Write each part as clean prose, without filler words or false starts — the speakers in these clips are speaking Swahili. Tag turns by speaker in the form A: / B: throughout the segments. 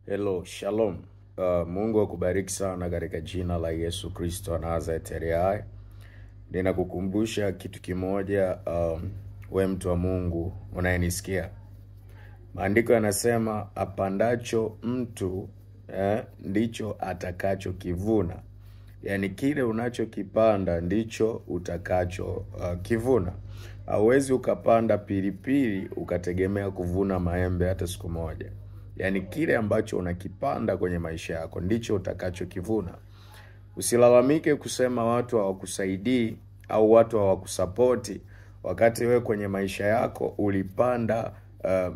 A: Hello, shalom. Mungu akubariki sana katika jina la Yesu Kristo wa Nazareti aliye hai. Ninakukumbusha kitu kimoja, we mtu wa Mungu unayenisikia. Maandiko yanasema apandacho mtu ndicho atakacho kivuna. Yaani kile unachokipanda ndicho utakacho kivuna. Hauwezi ukapanda pilipili ukategemea kuvuna maembe hata siku moja. Yaani kile ambacho unakipanda kwenye maisha yako ndicho utakacho kivuna. Usilalamike kusema watu hawakusaidii au watu hawakusapoti wakati wewe kwenye maisha yako ulipanda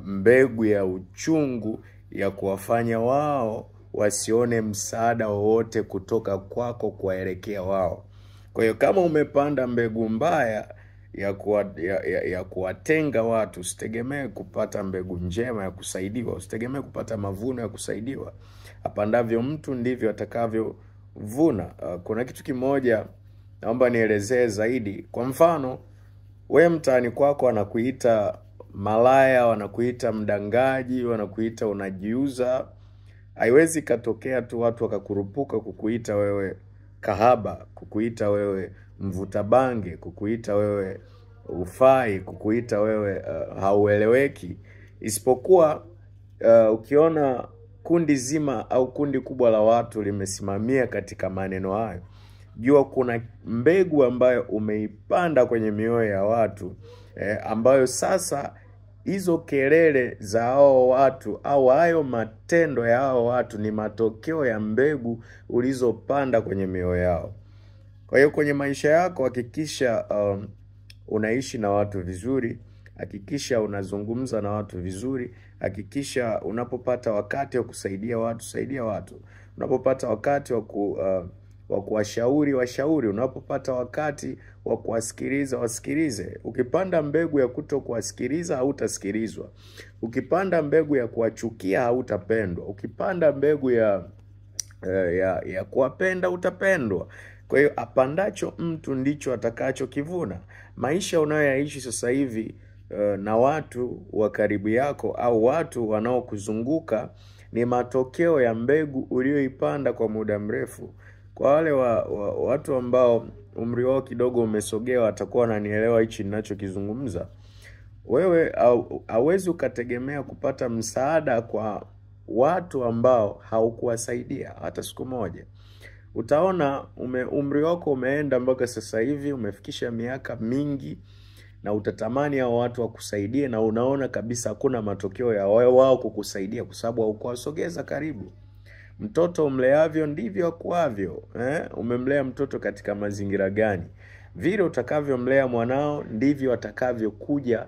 A: mbegu ya uchungu ya kuwafanya wao wasione msaada wowote kutoka kwako kuwaelekea wao. Kwa hiyo kama umepanda mbegu mbaya ya kuwatenga watu, usitegemee kupata mbegu njema ya kusaidiwa, usitegemee kupata mavuno ya kusaidiwa. Apandavyo mtu ndivyo atakavyovuna. Kuna kitu kimoja naomba nielezee zaidi. Kwa mfano, wewe mtaani kwako wanakuita malaya, wanakuita mdangaji, wanakuita unajiuza. Haiwezi katokea tu watu wakakurupuka kukuita wewe kahaba, kukuita wewe mvuta bange, kukuita wewe ufai, kukuita wewe haueleweki. Isipokuwa ukiona kundi zima au kundi kubwa la watu limesimamia katika maneno hayo, jua kuna mbegu ambayo umeipanda kwenye mioyo ya watu, ambayo sasa hizo kelele za hao watu au hayo matendo ya hao watu ni matokeo ya mbegu ulizopanda kwenye mioyo yao. Kwa hiyo kwenye maisha yako hakikisha unaishi na watu vizuri, hakikisha unazungumza na watu vizuri, hakikisha unapopata wakati wa kusaidia watu, saidia watu. Unapopata wakati wa kuwashauri, washauri. Unapopata wakati wa kuwasikiliza, wasikilize. Ukipanda mbegu ya kutokuwasikiliza hautasikilizwa. Ukipanda mbegu ya kuwachukia hautapendwa. Ukipanda mbegu ya kuwapenda utapendwa. Kwa hiyo apandacho mtu ndicho atakacho kivuna. Maisha unayoyaishi sasa hivi na watu wa karibu yako au watu wanaokuzunguka ni matokeo ya mbegu ulioipanda kwa muda mrefu. Kwa wale watu ambao umri wao kidogo umesogea watakuwa wananielewa hichi ninachokizungumza. Wewe hauwezi ukategemea kupata msaada kwa watu ambao haukuwasaidia hata siku moja. Utaona umri wako umeenda mpaka sasa hivi umefikisha miaka mingi na utatamani hao watu wakusaidie, na unaona kabisa hakuna matokeo ya wao kukusaidia kwa sababu haukuwasogeza karibu. Mtoto umleavyo ndivyo akuavyo. Umemlea mtoto katika mazingira gani? Vile utakavyomlea mwanao ndivyo atakavyokuja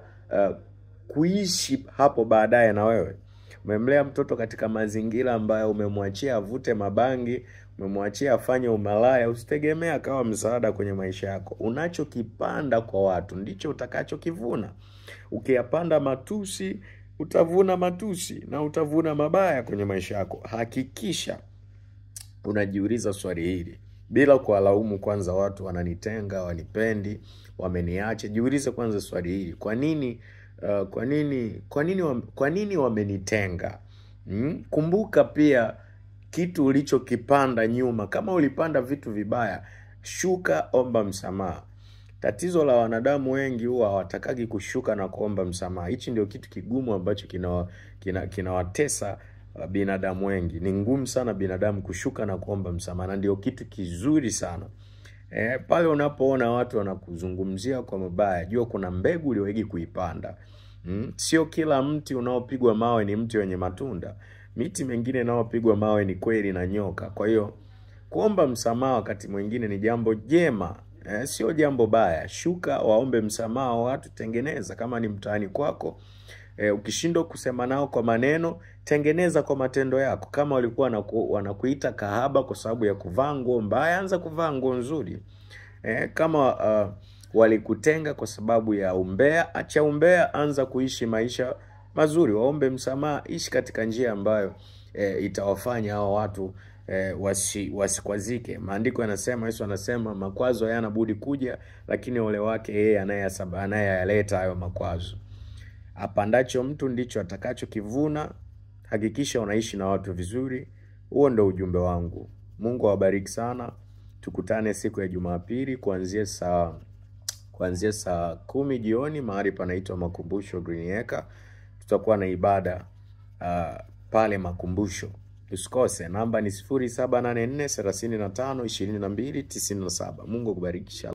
A: kuishi hapo baadaye na wewe. Umemlea mtoto katika mazingira ambayo umemwachia avute mabangi, umemwachia afanye umalaya, usitegemea akawa msaada kwenye maisha yako. Unachokipanda kwa watu ndicho utakachokivuna. Ukiyapanda matusi, utavuna matusi na utavuna mabaya kwenye maisha yako. Hakikisha unajiuliza swali hili bila kuwalaumu kwanza watu wananitenga, wanipendi, wameniacha. Jiulize kwanza swali hili. Kwa nini wamenitenga? Kumbuka pia kitu ulichokipanda nyuma. Kama ulipanda vitu vibaya, shuka, omba msamaha. Tatizo la wanadamu wengi huwa hawatakagi kushuka na kuomba msamaha. Hichi ndio kitu kigumu ambacho kinawatesa binadamu wengi. Ni ngumu sana binadamu kushuka na kuomba msamaha, na ndio kitu kizuri sana. Pale unapoona watu wanakuzungumzia kwa mabaya, jua kuna mbegu uliyowahi kuipanda. Sio kila mti unaopigwa mawe ni mti wenye matunda. Miti mingine inayopigwa mawe ni kweli na nyoka. Kwa hiyo kuomba msamaha wakati mwingine ni jambo jema, sio jambo baya. Shuka, waombe msamaha watu, tengeneza. Kama ni mtaani kwako, ukishindwa kusema nao kwa maneno, tengeneza kwa matendo yako. Kama walikuwa wanakuita kahaba kwa sababu ya kuvaa nguo mbaya, anza kuvaa nguo nzuri. Kama walikutenga kwa sababu ya umbea, acha umbea, anza kuishi maisha mazuri. Waombe msamaha, ishi katika njia ambayo itawafanya hao watu wasikwazike. Maandiko yanasema, Yesu anasema makwazo hayana budi kuja, lakini ole wake yeye anayeyaleta hayo makwazo. Apandacho mtu ndicho atakacho kivuna. Hakikisha unaishi na watu vizuri. Huo ndio ujumbe wangu. Mungu awabariki sana. Tukutane siku ya Jumapili kuanzia saa 10 jioni mahali panaitwa Makumbusho Green Acre. Tutakuwa na ibada pale Makumbusho. Usikose. Namba ni 0784 35 22 97. Mungu akubariki.